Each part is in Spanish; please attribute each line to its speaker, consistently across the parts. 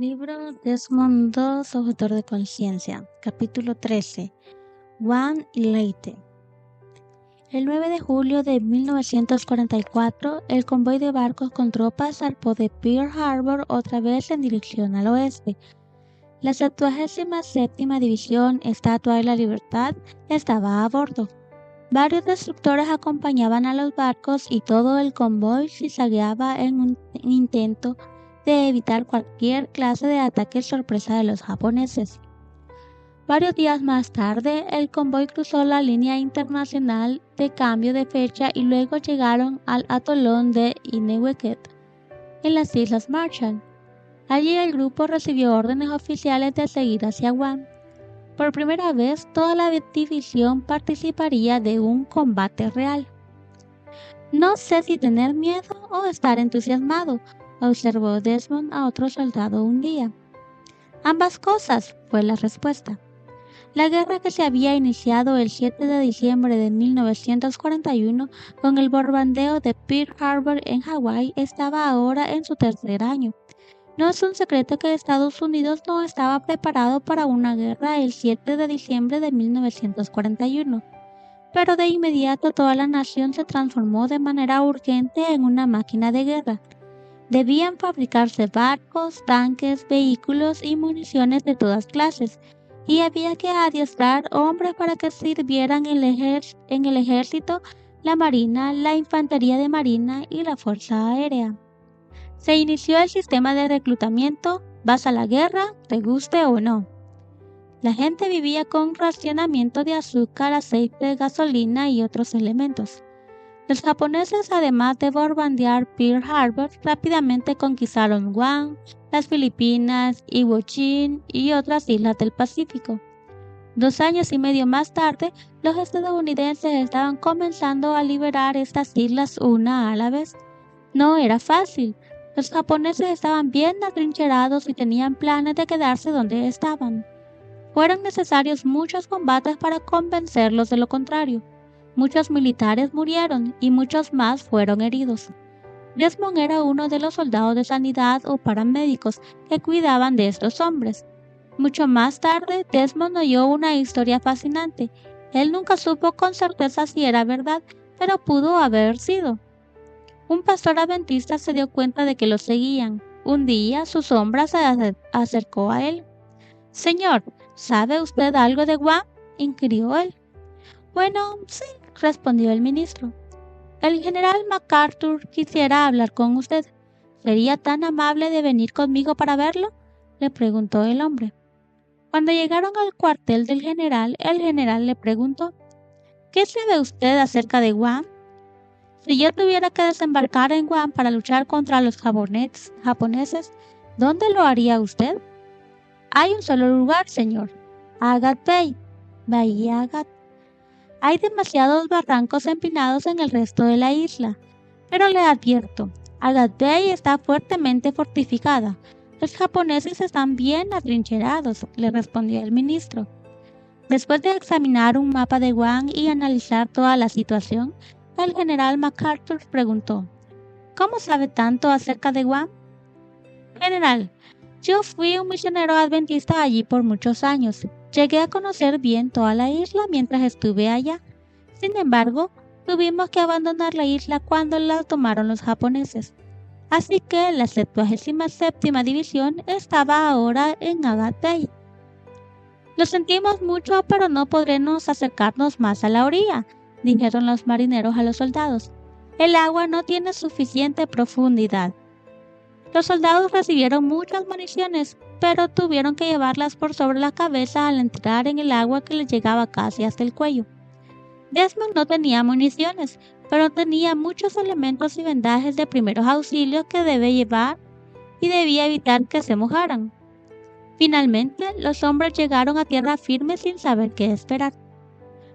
Speaker 1: Libro Desmond II, Objetor de Conciencia, capítulo 13, Guam y Leyte. El 9 de julio de 1944, el convoy de barcos con tropas zarpó de Pearl Harbor otra vez en dirección al oeste. La 77ª División Estatua de la Libertad estaba a bordo. Varios destructores acompañaban a los barcos y todo el convoy zigzagueaba en un intento de evitar cualquier clase de ataque sorpresa de los japoneses. Varios días más tarde, el convoy cruzó la línea internacional de cambio de fecha y luego llegaron al atolón de Ineweket, en las Islas Marshall. Allí el grupo recibió órdenes oficiales de seguir hacia Guam. Por primera vez, toda la división participaría de un combate real. No sé si tener miedo o estar entusiasmado, observó Desmond a otro soldado un día. Ambas cosas, fue la respuesta. La guerra que se había iniciado el 7 de diciembre de 1941 con el bombardeo de Pearl Harbor en Hawái estaba ahora en su tercer año. No es un secreto que Estados Unidos no estaba preparado para una guerra el 7 de diciembre de 1941, pero de inmediato toda la nación se transformó de manera urgente en una máquina de guerra. Debían fabricarse barcos, tanques, vehículos y municiones de todas clases, y había que adiestrar hombres para que sirvieran en el ejército, la marina, la infantería de marina y la fuerza aérea. Se inició el sistema de reclutamiento, vas a la guerra, te guste o no. La gente vivía con racionamiento de azúcar, aceite, gasolina y otros elementos. Los japoneses, además de bombardear Pearl Harbor, rápidamente conquistaron Guam, las Filipinas, Iwo Jima y otras islas del Pacífico. 2 años y medio más tarde, los estadounidenses estaban comenzando a liberar estas islas una a la vez. No era fácil. Los japoneses estaban bien atrincherados y tenían planes de quedarse donde estaban. Fueron necesarios muchos combates para convencerlos de lo contrario. Muchos militares murieron y muchos más fueron heridos. Desmond era uno de los soldados de sanidad o paramédicos que cuidaban de estos hombres. Mucho más tarde, Desmond oyó una historia fascinante. Él nunca supo con certeza si era verdad, pero pudo haber sido. Un pastor adventista se dio cuenta de que lo seguían. Un día, su sombra se acercó a él. «Señor, ¿sabe usted algo de Guam?», inquirió él. «Bueno, sí», respondió el ministro. «El general MacArthur quisiera hablar con usted. ¿Sería tan amable de venir conmigo para verlo?», le preguntó el hombre. Cuando llegaron al cuartel del general, el general le preguntó: «¿Qué sabe usted acerca de Guam? Si yo tuviera que desembarcar en Guam para luchar contra los japoneses, ¿dónde lo haría usted?». «Hay un solo lugar, señor. Agat Bay, Bahía Agat. Hay demasiados barrancos empinados en el resto de la isla, pero le advierto, Agat Bay está fuertemente fortificada. Los japoneses están bien atrincherados», le respondió el ministro. Después de examinar un mapa de Guam y analizar toda la situación, el general MacArthur preguntó: «¿Cómo sabe tanto acerca de Guam?». «General, yo fui un misionero adventista allí por muchos años. Llegué a conocer bien toda la isla mientras estuve allá. Sin embargo, tuvimos que abandonar la isla cuando la tomaron los japoneses. Así que la 77ª División estaba ahora en Agat Bay. Lo sentimos mucho, pero no podremos acercarnos más a la orilla», dijeron los marineros a los soldados. «El agua no tiene suficiente profundidad». Los soldados recibieron muchas municiones, pero tuvieron que llevarlas por sobre la cabeza al entrar en el agua que les llegaba casi hasta el cuello. Desmond no tenía municiones, pero tenía muchos elementos y vendajes de primeros auxilios que debía llevar y debía evitar que se mojaran. Finalmente, los hombres llegaron a tierra firme sin saber qué esperar.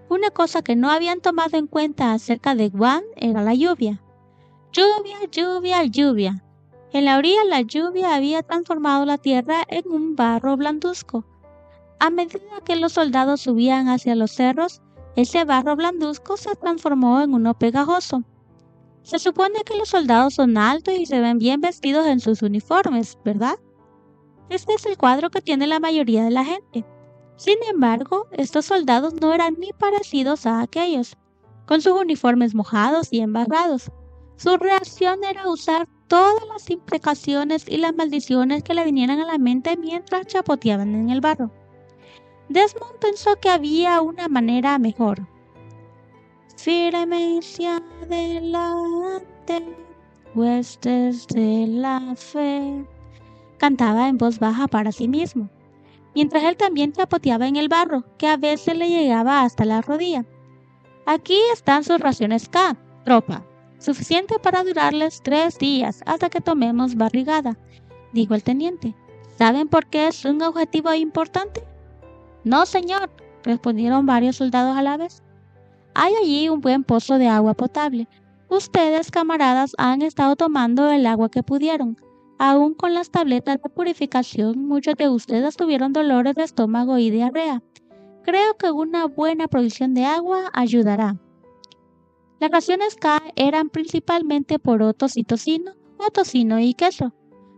Speaker 1: Una cosa que no habían tomado en cuenta acerca de Guam era la lluvia. Lluvia, lluvia, lluvia. En la orilla la lluvia había transformado la tierra en un barro blanduzco. A medida que los soldados subían hacia los cerros, ese barro blanduzco se transformó en uno pegajoso. Se supone que los soldados son altos y se ven bien vestidos en sus uniformes, ¿verdad? Este es el cuadro que tiene la mayoría de la gente. Sin embargo, estos soldados no eran ni parecidos a aquellos, con sus uniformes mojados y embarrados. Su reacción era usar todas las imprecaciones y las maldiciones que le vinieran a la mente mientras chapoteaban en el barro. Desmond pensó que había una manera mejor. Firme hacia adelante, huestes de la fe, cantaba en voz baja para sí mismo, mientras él también chapoteaba en el barro, que a veces le llegaba hasta la rodilla. Aquí están sus raciones K, tropa, suficiente para durarles 3 días hasta que tomemos barrigada, dijo el teniente. ¿Saben por qué es un objetivo importante? No, señor, respondieron varios soldados a la vez. Hay allí un buen pozo de agua potable. Ustedes, camaradas, han estado tomando el agua que pudieron. Aún con las tabletas de purificación, muchos de ustedes tuvieron dolores de estómago y diarrea. Creo que una buena provisión de agua ayudará. Las raciones K eran principalmente porotos y tocino, o tocino y queso.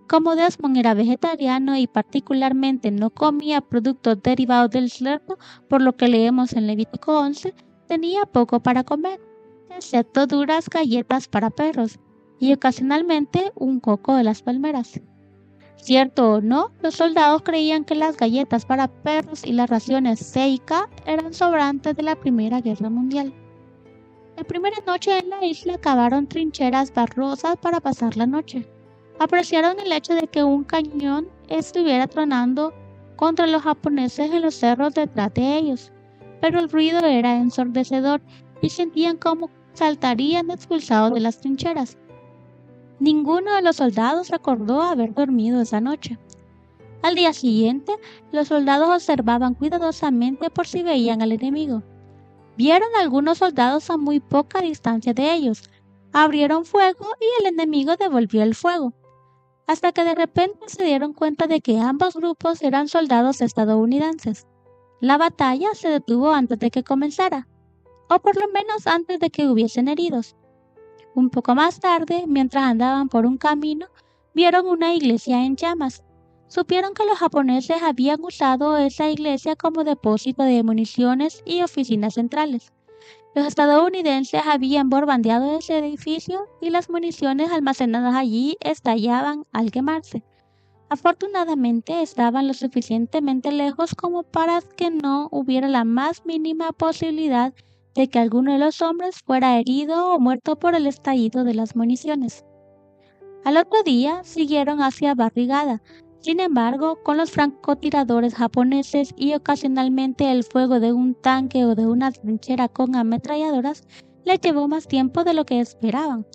Speaker 1: Como Desmond era vegetariano y particularmente no comía productos derivados del cerdo, por lo que leemos en Levítico 11, tenía poco para comer, excepto duras galletas para perros, y ocasionalmente un coco de las palmeras. Cierto o no, los soldados creían que las galletas para perros y las raciones C y K eran sobrantes de la Primera Guerra Mundial. La primera noche en la isla cavaron trincheras barrosas para pasar la noche. Apreciaron el hecho de que un cañón estuviera tronando contra los japoneses en los cerros detrás de ellos, pero el ruido era ensordecedor y sentían cómo saltarían expulsados de las trincheras. Ninguno de los soldados recordó haber dormido esa noche. Al día siguiente, los soldados observaban cuidadosamente por si veían al enemigo. Vieron algunos soldados a muy poca distancia de ellos, abrieron fuego y el enemigo devolvió el fuego, hasta que de repente se dieron cuenta de que ambos grupos eran soldados estadounidenses. La batalla se detuvo antes de que comenzara, o por lo menos antes de que hubiesen heridos. Un poco más tarde, mientras andaban por un camino, vieron una iglesia en llamas. Supieron que los japoneses habían usado esa iglesia como depósito de municiones y oficinas centrales. Los estadounidenses habían bombardeado ese edificio y las municiones almacenadas allí estallaban al quemarse. Afortunadamente estaban lo suficientemente lejos como para que no hubiera la más mínima posibilidad de que alguno de los hombres fuera herido o muerto por el estallido de las municiones. Al otro día siguieron hacia Barrigada. Sin embargo, con los francotiradores japoneses y ocasionalmente el fuego de un tanque o de una trinchera con ametralladoras, les llevó más tiempo de lo que esperaban.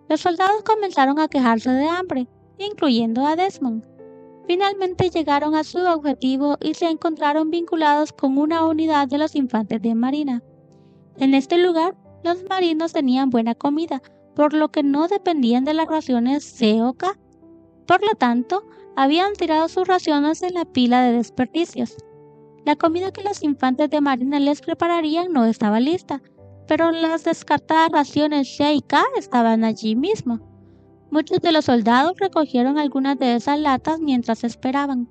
Speaker 1: Los soldados comenzaron a quejarse de hambre, incluyendo a Desmond. Finalmente llegaron a su objetivo y se encontraron vinculados con una unidad de los infantes de marina. En este lugar, los marinos tenían buena comida, por lo que no dependían de las raciones C o K. Por lo tanto, habían tirado sus raciones en la pila de desperdicios. La comida que los infantes de marina les prepararían no estaba lista, pero las descartadas raciones C y K estaban allí mismo. Muchos de los soldados recogieron algunas de esas latas mientras esperaban.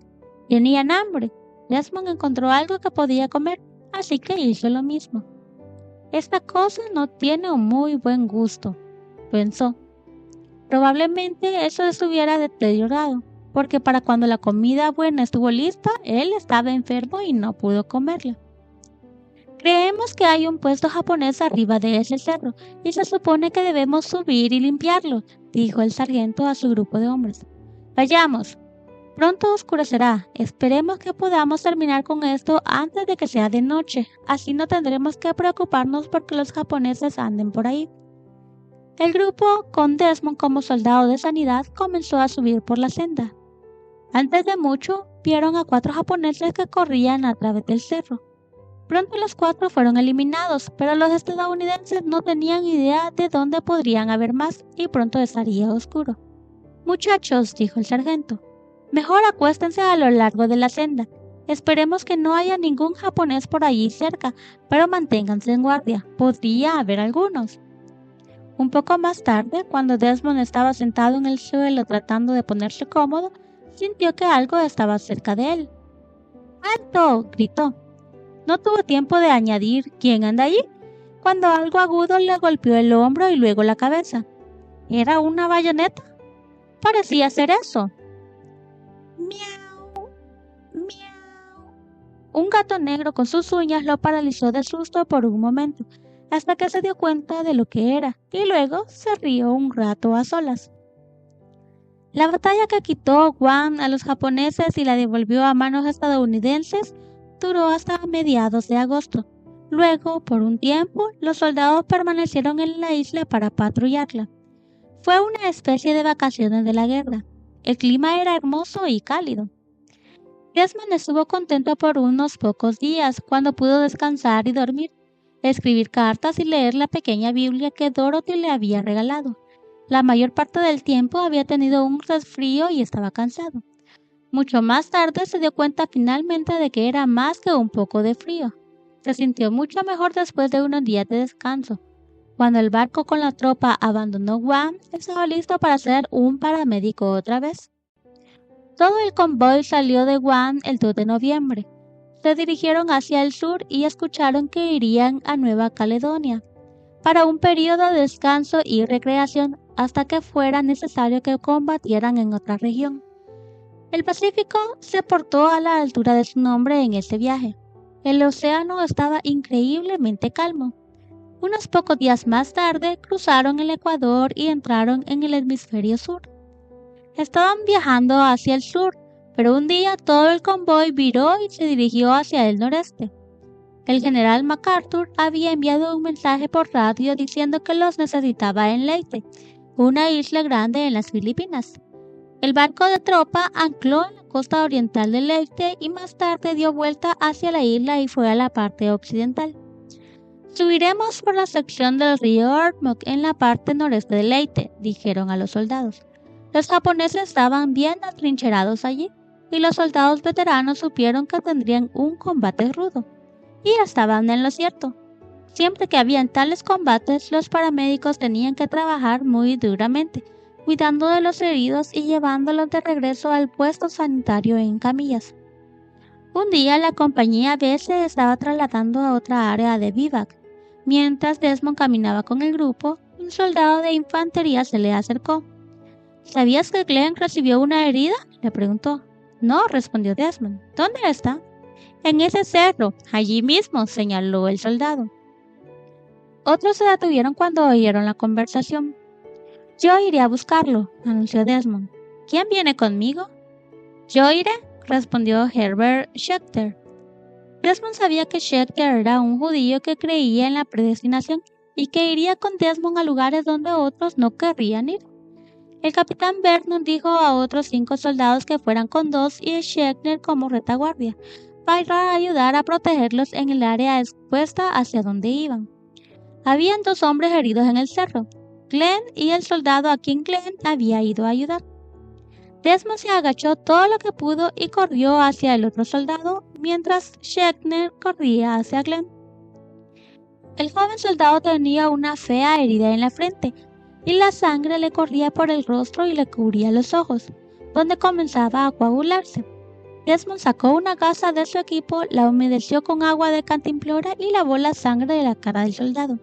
Speaker 1: Tenían hambre. Desmond encontró algo que podía comer, así que hizo lo mismo. Esta cosa no tiene un muy buen gusto, pensó. Probablemente eso estuviera deteriorado, porque para cuando la comida buena estuvo lista, él estaba enfermo y no pudo comerla. Creemos que hay un puesto japonés arriba de ese cerro, y se supone que debemos subir y limpiarlo, dijo el sargento a su grupo de hombres. Vayamos. Pronto oscurecerá. Esperemos que podamos terminar con esto antes de que sea de noche. Así no tendremos que preocuparnos porque los japoneses anden por ahí. El grupo, con Desmond como soldado de sanidad, comenzó a subir por la senda. Antes de mucho, vieron a 4 japoneses que corrían a través del cerro. Pronto los 4 fueron eliminados, pero los estadounidenses no tenían idea de dónde podrían haber más y pronto estaría oscuro. Muchachos, dijo el sargento, mejor acuéstense a lo largo de la senda. Esperemos que no haya ningún japonés por allí cerca, pero manténganse en guardia. Podría haber algunos. Un poco más tarde, cuando Desmond estaba sentado en el suelo tratando de ponerse cómodo, sintió que algo estaba cerca de él. ¡Alto! Gritó. No tuvo tiempo de añadir ¿quién anda allí?, cuando algo agudo le golpeó el hombro y luego la cabeza. ¿Era una bayoneta? Parecía ser eso. ¡Miau! ¡Miau! Un gato negro con sus uñas lo paralizó de susto por un momento, hasta que se dio cuenta de lo que era, y luego se rió un rato a solas. La batalla que quitó Guam a los japoneses y la devolvió a manos estadounidenses duró hasta mediados de agosto. Luego, por un tiempo, los soldados permanecieron en la isla para patrullarla. Fue una especie de vacaciones de la guerra. El clima era hermoso y cálido. Desmond estuvo contento por unos pocos días, cuando pudo descansar y dormir, escribir cartas y leer la pequeña Biblia que Dorothy le había regalado. La mayor parte del tiempo había tenido un resfrío y estaba cansado. Mucho más tarde se dio cuenta finalmente de que era más que un poco de frío. Se sintió mucho mejor después de unos días de descanso. Cuando el barco con la tropa abandonó Guam, estaba listo para ser un paramédico otra vez. Todo el convoy salió de Guam el 2 de noviembre. Se dirigieron hacia el sur y escucharon que irían a Nueva Caledonia para un periodo de descanso y recreación hasta que fuera necesario que combatieran en otra región. El Pacífico se portó a la altura de su nombre en ese viaje. El océano estaba increíblemente calmo. Unos pocos días más tarde cruzaron el Ecuador y entraron en el hemisferio sur. Estaban viajando hacia el sur, pero un día todo el convoy viró y se dirigió hacia el noreste. El general MacArthur había enviado un mensaje por radio diciendo que los necesitaba en Leyte, una isla grande en las Filipinas. El barco de tropa ancló en la costa oriental de Leyte y más tarde dio vuelta hacia la isla y fue a la parte occidental. Subiremos por la sección del río Ormoc en la parte noreste de Leyte, dijeron a los soldados. Los japoneses estaban bien atrincherados allí, y los soldados veteranos supieron que tendrían un combate rudo. Y estaban en lo cierto. Siempre que habían tales combates, los paramédicos tenían que trabajar muy duramente, cuidando de los heridos y llevándolos de regreso al puesto sanitario en camillas. Un día la compañía B se estaba trasladando a otra área de vivac. Mientras Desmond caminaba con el grupo, un soldado de infantería se le acercó. ¿Sabías que Glenn recibió una herida?, le preguntó. No, respondió Desmond. ¿Dónde está? En ese cerro, allí mismo, señaló el soldado. Otros se detuvieron cuando oyeron la conversación. Yo iré a buscarlo, anunció Desmond. ¿Quién viene conmigo? Yo iré, respondió Herbert Schechter. Desmond sabía que Schechter era un judío que creía en la predestinación y que iría con Desmond a lugares donde otros no querrían ir. El capitán Vernon dijo a otros 5 soldados que fueran con 2 y Schechter como retaguardia, para ayudar a protegerlos en el área expuesta hacia donde iban. Habían 2 hombres heridos en el cerro, Glenn y el soldado a quien Glenn había ido a ayudar. Desmond se agachó todo lo que pudo y corrió hacia el otro soldado, mientras Schechter corría hacia Glenn. El joven soldado tenía una fea herida en la frente, y la sangre le corría por el rostro y le cubría los ojos, donde comenzaba a coagularse. Desmond sacó una gasa de su equipo, la humedeció con agua de cantimplora y lavó la sangre de la cara del soldado.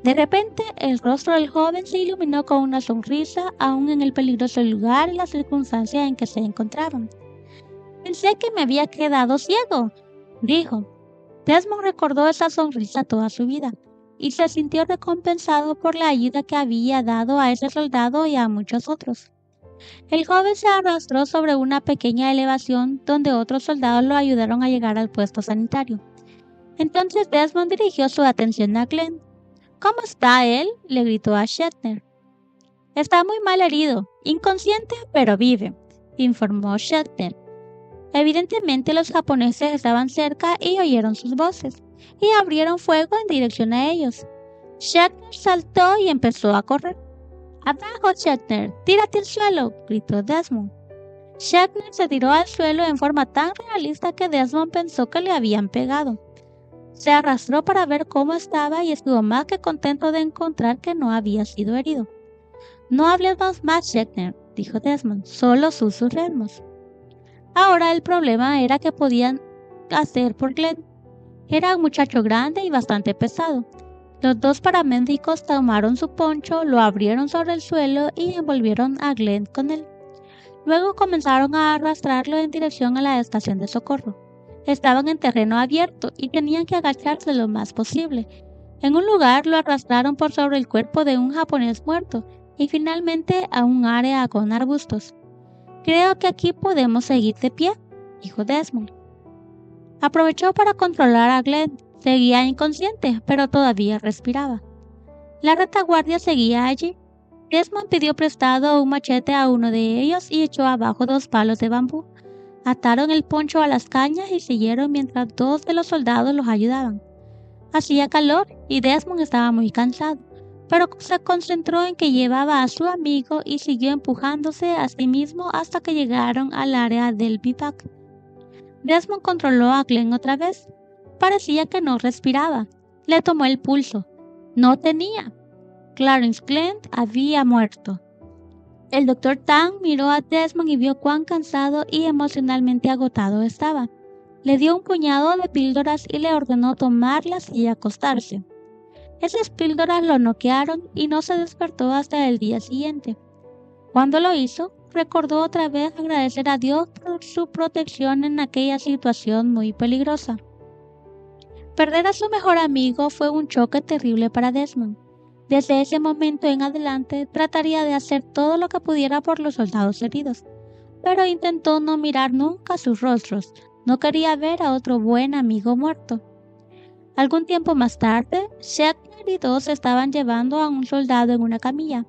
Speaker 1: De repente, el rostro del joven se iluminó con una sonrisa, aún en el peligroso lugar y las circunstancias en que se encontraban. Pensé que me había quedado ciego, dijo. Desmond recordó esa sonrisa toda su vida, y se sintió recompensado por la ayuda que había dado a ese soldado y a muchos otros. El joven se arrastró sobre una pequeña elevación donde otros soldados lo ayudaron a llegar al puesto sanitario. Entonces Desmond dirigió su atención a Glenn. ¿Cómo está él?, le gritó a Schechter. Está muy mal herido, inconsciente, pero vive, informó Schechter. Evidentemente los japoneses estaban cerca y oyeron sus voces, y abrieron fuego en dirección a ellos. Schechter saltó y empezó a correr. ¡Abajo, Schechter! ¡Tírate al suelo!, gritó Desmond. Schechter se tiró al suelo en forma tan realista que Desmond pensó que le habían pegado. Se arrastró para ver cómo estaba y estuvo más que contento de encontrar que no había sido herido. No hablemos más, Schechter, dijo Desmond, solo susurremos. Ahora el problema era qué podían hacer por Glenn. Era un muchacho grande y bastante pesado. Los dos paramédicos tomaron su poncho, lo abrieron sobre el suelo y envolvieron a Glenn con él. Luego comenzaron a arrastrarlo en dirección a la estación de socorro. Estaban en terreno abierto y tenían que agacharse lo más posible. En un lugar lo arrastraron por sobre el cuerpo de un japonés muerto y finalmente a un área con arbustos. «Creo que aquí podemos seguir de pie», dijo Desmond. Aprovechó para controlar a Glenn. Seguía inconsciente, pero todavía respiraba. La retaguardia seguía allí. Desmond pidió prestado un machete a uno de ellos y echó abajo 2 palos de bambú. Ataron el poncho a las cañas y siguieron mientras 2 de los soldados los ayudaban. Hacía calor y Desmond estaba muy cansado, pero se concentró en que llevaba a su amigo y siguió empujándose a sí mismo hasta que llegaron al área del bivac. Desmond controló a Glenn otra vez. Parecía que no respiraba. Le tomó el pulso. No tenía. Clarence Glenn había muerto. El Dr. Tang miró a Desmond y vio cuán cansado y emocionalmente agotado estaba. Le dio un puñado de píldoras y le ordenó tomarlas y acostarse. Esas píldoras lo noquearon y no se despertó hasta el día siguiente. Cuando lo hizo, recordó otra vez agradecer a Dios por su protección en aquella situación muy peligrosa. Perder a su mejor amigo fue un choque terrible para Desmond. Desde ese momento en adelante trataría de hacer todo lo que pudiera por los soldados heridos, pero intentó no mirar nunca sus rostros. No quería ver a otro buen amigo muerto. Algún tiempo más tarde, Shatner y 2 estaban llevando a un soldado en una camilla.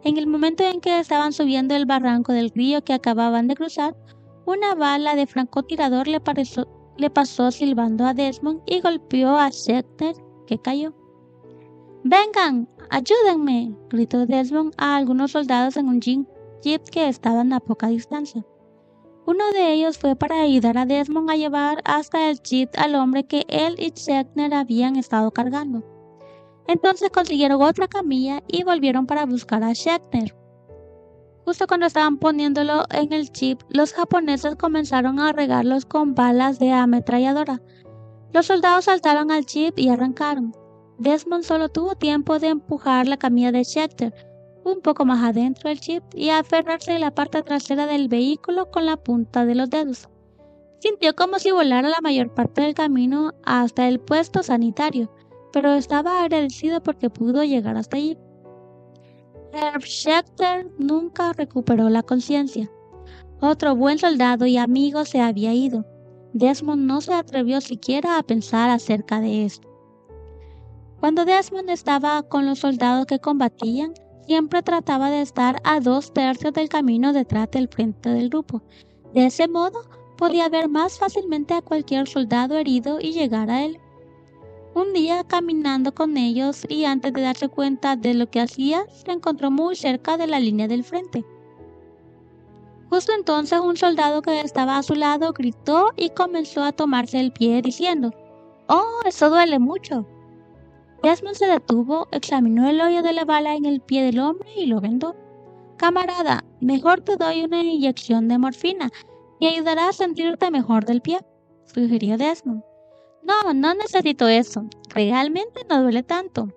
Speaker 1: En el momento en que estaban subiendo el barranco del río que acababan de cruzar, una bala de francotirador le pasó silbando a Desmond y golpeó a Shatner, que cayó. «¡Vengan! ¡Ayúdenme!», gritó Desmond a algunos soldados en un jeep que estaban a poca distancia. Uno de ellos fue para ayudar a Desmond a llevar hasta el jeep al hombre que él y Shatner habían estado cargando. Entonces consiguieron otra camilla y volvieron para buscar a Shatner. Justo cuando estaban poniéndolo en el jeep, los japoneses comenzaron a regarlos con balas de ametralladora. Los soldados saltaron al jeep y arrancaron. Desmond solo tuvo tiempo de empujar la camilla de Shatner un poco más adentro del jeep y aferrarse a la parte trasera del vehículo con la punta de los dedos. Sintió como si volara la mayor parte del camino hasta el puesto sanitario, pero estaba agradecido porque pudo llegar hasta allí. Herb Shatner nunca recuperó la conciencia. Otro buen soldado y amigo se había ido. Desmond no se atrevió siquiera a pensar acerca de esto. Cuando Desmond estaba con los soldados que combatían, siempre trataba de estar a 2/3 del camino detrás del frente del grupo. De ese modo, podía ver más fácilmente a cualquier soldado herido y llegar a él. Un día, caminando con ellos y antes de darse cuenta de lo que hacía, se encontró muy cerca de la línea del frente. Justo entonces, un soldado que estaba a su lado gritó y comenzó a tomarse el pie diciendo: «¡Oh, eso duele mucho!». Desmond se detuvo, examinó el hoyo de la bala en el pie del hombre y lo vendó. «Camarada, mejor te doy una inyección de morfina y ayudará a sentirte mejor del pie», sugirió Desmond. No necesito eso. Realmente no duele tanto»,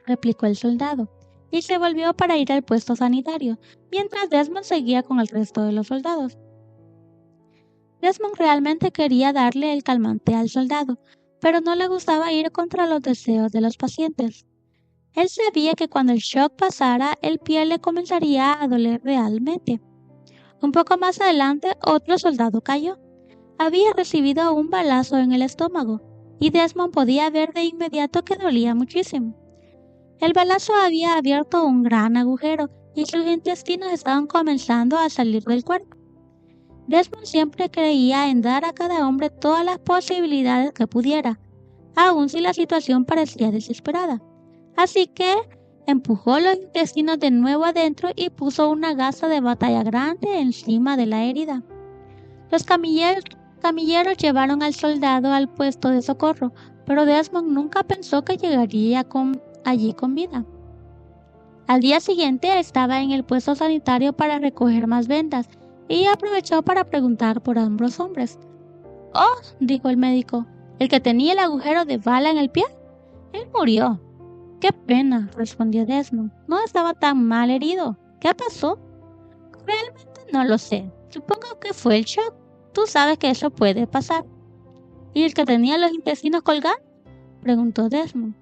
Speaker 1: replicó el soldado, y se volvió para ir al puesto sanitario, mientras Desmond seguía con el resto de los soldados. Desmond realmente quería darle el calmante al soldado, pero no le gustaba ir contra los deseos de los pacientes. Él sabía que cuando el shock pasara, el pie le comenzaría a doler realmente. Un poco más adelante, otro soldado cayó. Había recibido un balazo en el estómago, y Desmond podía ver de inmediato que dolía muchísimo. El balazo había abierto un gran agujero, y sus intestinos estaban comenzando a salir del cuerpo. Desmond siempre creía en dar a cada hombre todas las posibilidades que pudiera, aun si la situación parecía desesperada. Así que empujó los intestinos de nuevo adentro y puso una gasa de batalla grande encima de la herida. Los camilleros llevaron al soldado al puesto de socorro, pero Desmond nunca pensó que llegaría allí con vida. Al día siguiente estaba en el puesto sanitario para recoger más vendas y aprovechó para preguntar por ambos hombres. «Oh», dijo el médico, «¿el que tenía el agujero de bala en el pie? Él murió». «Qué pena», respondió Desmond. «No estaba tan mal herido. ¿Qué pasó?» «Realmente no lo sé. Supongo que fue el shock. Tú sabes que eso puede pasar». «¿Y el que tenía los intestinos colgados?», preguntó Desmond.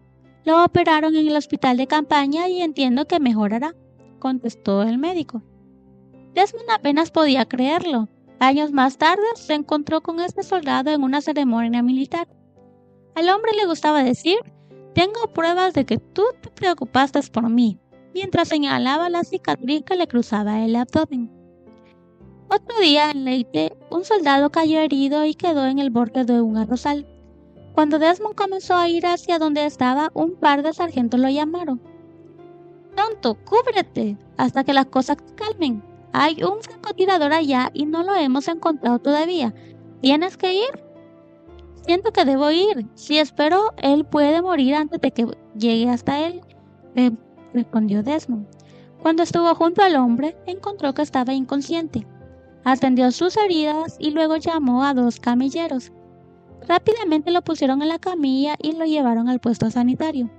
Speaker 1: «Lo operaron en el hospital de campaña y entiendo que mejorará», contestó el médico. Desmond apenas podía creerlo. Años más tarde se encontró con este soldado en una ceremonia militar. Al hombre le gustaba decir: «Tengo pruebas de que tú te preocupaste por mí», mientras señalaba la cicatriz que le cruzaba el abdomen. Otro día en Leyte, un soldado cayó herido y quedó en el borde de un arrozal. Cuando Desmond comenzó a ir hacia donde estaba, un par de sargentos lo llamaron. «Tonto, cúbrete hasta que las cosas calmen. Hay un francotirador allá y no lo hemos encontrado todavía. ¿Tienes que ir?» «Siento que debo ir. Si espero, él puede morir antes de que llegue hasta él», respondió Desmond. Cuando estuvo junto al hombre, encontró que estaba inconsciente. Atendió sus heridas y luego llamó a 2 camilleros. Rápidamente lo pusieron en la camilla y lo llevaron al puesto sanitario.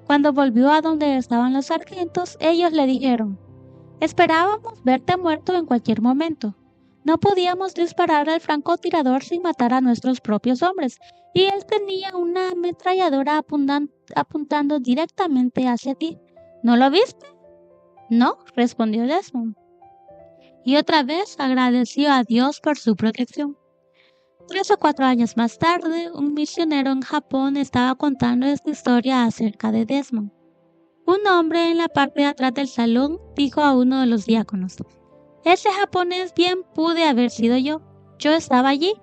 Speaker 1: Cuando volvió a donde estaban los sargentos, ellos le dijeron: «Esperábamos verte muerto en cualquier momento. No podíamos disparar al francotirador sin matar a nuestros propios hombres, y él tenía una ametralladora apuntando directamente hacia ti. ¿No lo viste?» «No», respondió Desmond. Y otra vez agradeció a Dios por su protección. 3 o 4 años más tarde, un misionero en Japón estaba contando esta historia acerca de Desmond. Un hombre en la parte de atrás del salón dijo a uno de los diáconos: «Ese japonés bien pude haber sido yo. Yo estaba allí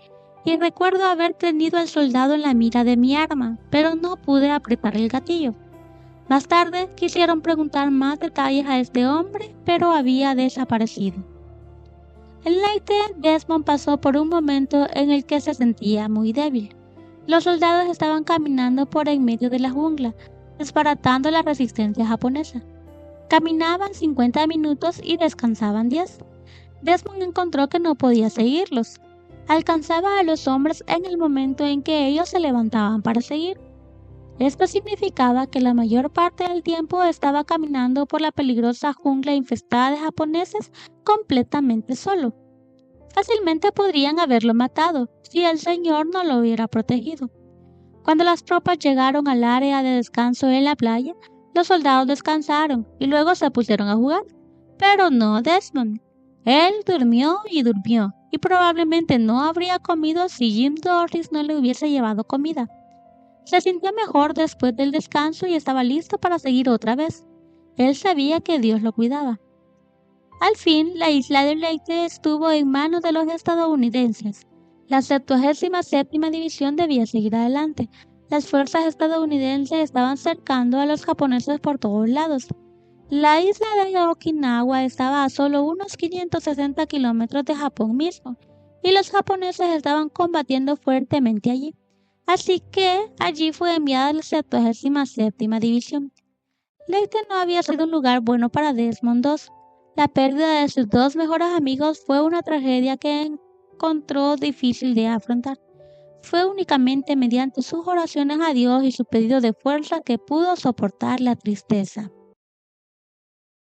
Speaker 1: y recuerdo haber tenido al soldado en la mira de mi arma, pero no pude apretar el gatillo». Más tarde quisieron preguntar más detalles a este hombre, pero había desaparecido. En Leyte, Desmond pasó por un momento en el que se sentía muy débil. Los soldados estaban caminando por en medio de la jungla, desbaratando la resistencia japonesa. Caminaban 50 minutos y descansaban 10. Desmond encontró que no podía seguirlos. Alcanzaba a los hombres en el momento en que ellos se levantaban para seguir. Esto significaba que la mayor parte del tiempo estaba caminando por la peligrosa jungla infestada de japoneses completamente solo. Fácilmente podrían haberlo matado si el Señor no lo hubiera protegido. Cuando las tropas llegaron al área de descanso en la playa, los soldados descansaron y luego se pusieron a jugar. Pero no Desmond. Él durmió y probablemente no habría comido si Jim Dorris no le hubiese llevado comida. Se sintió mejor después del descanso y estaba listo para seguir otra vez. Él sabía que Dios lo cuidaba. Al fin, la isla de Leyte estuvo en manos de los estadounidenses. La 77ª División debía seguir adelante. Las fuerzas estadounidenses estaban cercando a los japoneses por todos lados. La isla de Okinawa estaba a solo unos 560 kilómetros de Japón mismo, y los japoneses estaban combatiendo fuertemente allí. Así que allí fue enviada la 77ª División. Leyte no había sido un lugar bueno para Desmond II. La pérdida de sus 2 mejores amigos fue una tragedia que encontró difícil de afrontar. Fue únicamente mediante sus oraciones a Dios y su pedido de fuerza que pudo soportar la tristeza.